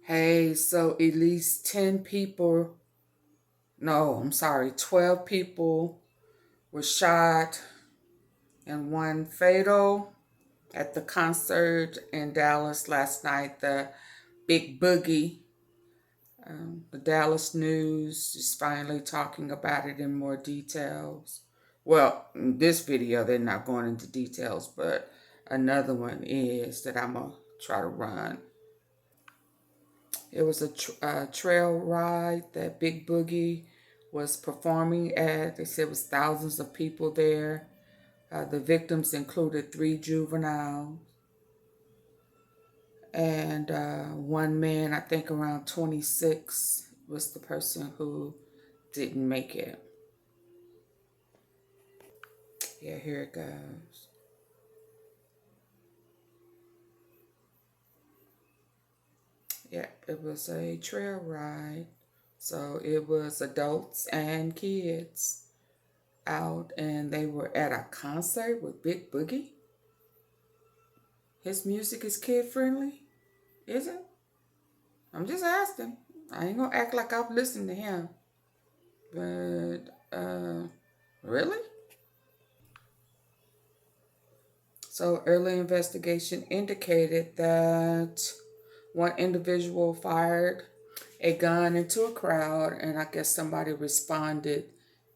Hey, so at least 10 people, no, I'm sorry, 12 people were shot and one fatal at the concert in Dallas last night, the Big Boogie. The Dallas News is finally talking about it in more details. Well, in this video, they're not going into details, but another one is that I'm going to try to run. It was a trail ride that Big Boogie was performing at. They said it was thousands of people there. The victims included 3 juveniles and one man, I think around 26, was the person who didn't make it. Yeah, here it goes. Yeah, it was a trail ride. So it was adults and kids out, and they were at a concert with Big Boogie. His music is kid friendly, is it? I'm just asking. I ain't gonna act like I've listened to him. But, really? So early investigation indicated that one individual fired a gun into a crowd, and I guess somebody responded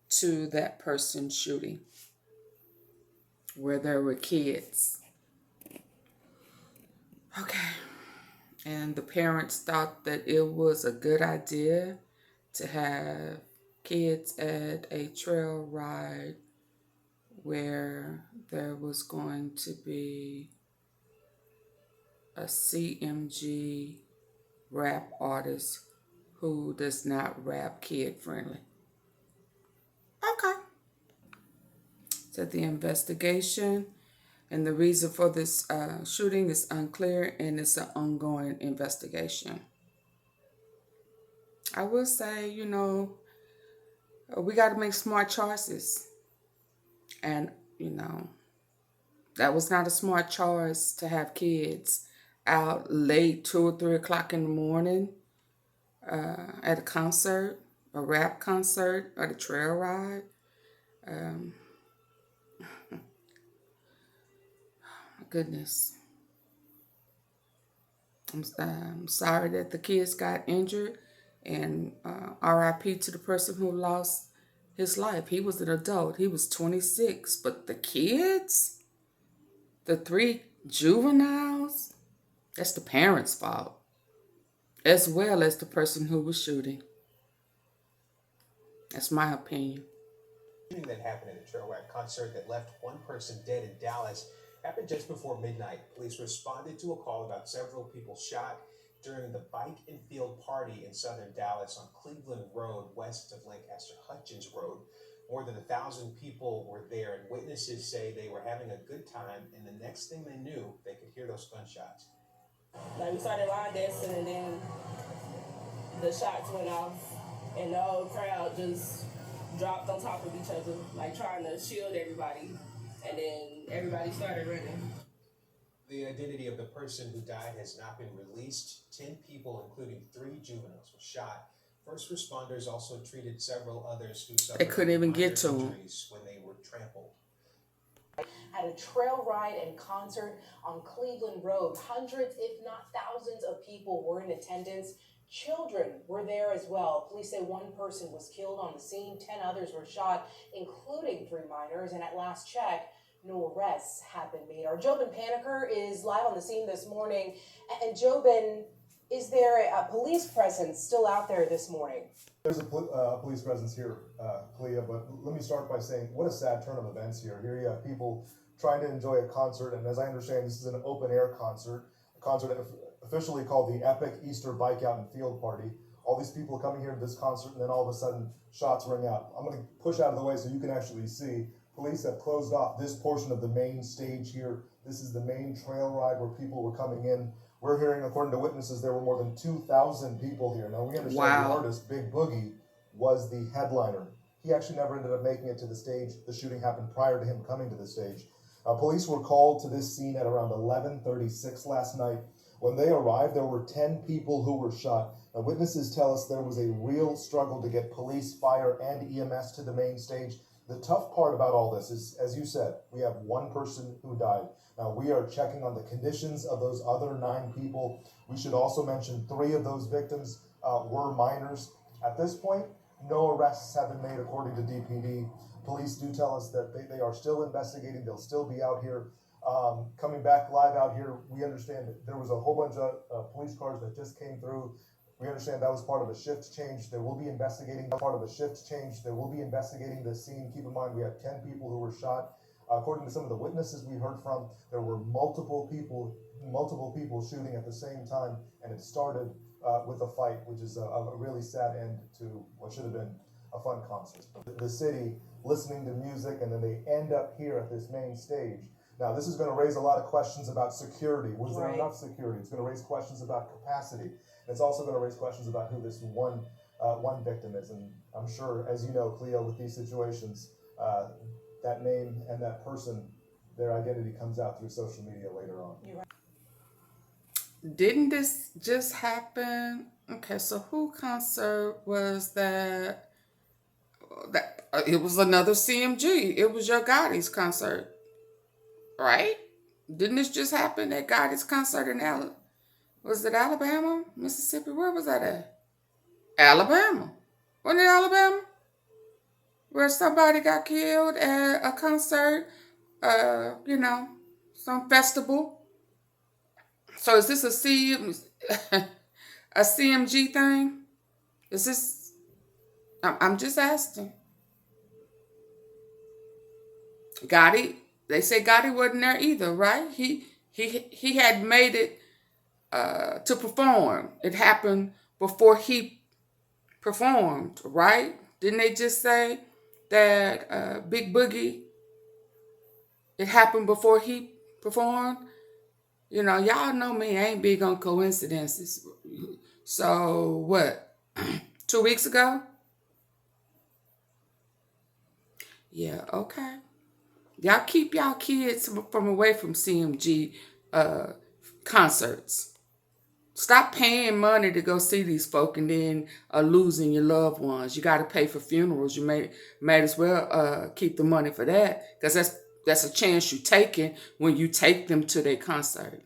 to that person shooting where there were kids. Okay. And the parents thought that it was a good idea to have kids at a trail ride where there was going to be a CMG rap artist who does not rap kid friendly. Okay. So the investigation and the reason for this shooting is unclear, and it's an ongoing investigation. I will say, we got to make smart choices. And, that was not a smart choice to have kids out late, 2 or 3 o'clock in the morning at a concert, a rap concert, or a trail ride. Goodness. I'm sorry that the kids got injured, and R.I.P to the person who lost his life. He was an adult. He was 26, but the kids, the 3 juveniles, that's the parents' fault, as well as the person who was shooting. That's my opinion. That happened at a Trailride concert that left one person dead in Dallas happened just before midnight. Police responded to a call about several people shot during the bike and field party in southern Dallas on Cleveland Road, west of Lancaster Hutchins Road. More than 1,000 people were there, and witnesses say they were having a good time, and the next thing they knew, they could hear those gunshots. Like, we started line dancing, and then the shots went off, and the whole crowd just dropped on top of each other, like trying to shield everybody, and then everybody started running. The identity of the person who died has not been released. 10 people, including 3 juveniles, were shot. First responders also treated several others who suffered They couldn't even get to them injuries when they were trampled. At a trail ride and concert on Cleveland Road, hundreds, if not thousands, of people were in attendance. Children were there as well. Police say one person was killed on the scene, 10 others were shot, including 3 minors, and at last check, no arrests have been made. Our Jobin Paniker is live on the scene this morning. And Jobin, is there a police presence still out there this morning? There's a police presence here, Clea, but let me start by saying what a sad turn of events here. Here you have people trying to enjoy a concert, and as I understand, this is an open-air concert, a concert officially called the Epic Easter Bike Out and Field Party. All these people coming here to this concert, and then all of a sudden, shots ring out. I'm going to push out of the way so you can actually see. Police have closed off this portion of the main stage here. This is the main trail ride where people were coming in. We're hearing, according to witnesses, there were more than 2,000 people here. Now, we understand the artist, Big Boogie, was the headliner. He actually never ended up making it to the stage. The shooting happened prior to him coming to the stage. Police were called to this scene at around 11:36 last night. When they arrived, there were 10 people who were shot. Now, witnesses tell us there was a real struggle to get police, fire, and EMS to the main stage. The tough part about all this is, as you said, we have one person who died. Now, we are checking on the conditions of those other 9 people. We should also mention 3 of those victims were minors. At this point, no arrests have been made according to DPD. Police do tell us that they are still investigating. They'll still be out here. Coming back live out here, we understand that there was a whole bunch of police cars that just came through. We understand that was part of a shift change. They will be investigating the scene. Keep in mind, we have 10 people who were shot. According to some of the witnesses we heard from, there were multiple people shooting at the same time, and it started with a fight, which is a really sad end to what should have been a fun concert. The city listening to music, and then they end up here at this main stage. Now, this is going to raise a lot of questions about security. Was there enough security? It's going to raise questions about capacity. It's also going to raise questions about who this one victim is. And I'm sure, as you know, Cleo, with these situations, that name and that person, their identity comes out through social media later on. You're right. Didn't this just happen? Okay, so who concert was that? It was another CMG. It was YOGOTTI's concert, right? Didn't this just happen at Gotti's concert in was it Alabama, Mississippi? Where was that at? Alabama. Wasn't it Alabama? Where somebody got killed at a concert, some festival. So is this a CMG thing? Is this, I'm just asking. Gotti, they say Gotti wasn't there either, right? He had made it to perform. It happened before he performed, right? Didn't they just say that Big Boogie, it happened before he performed? You know, y'all know me, I ain't big on coincidences. So what, 2 weeks ago? Yeah, okay. Y'all keep y'all kids from away from CMG concerts. Stop paying money to go see these folk and then losing your loved ones. You got to pay for funerals. You may as well keep the money for that, because that's a chance you're taking when you take them to their concert.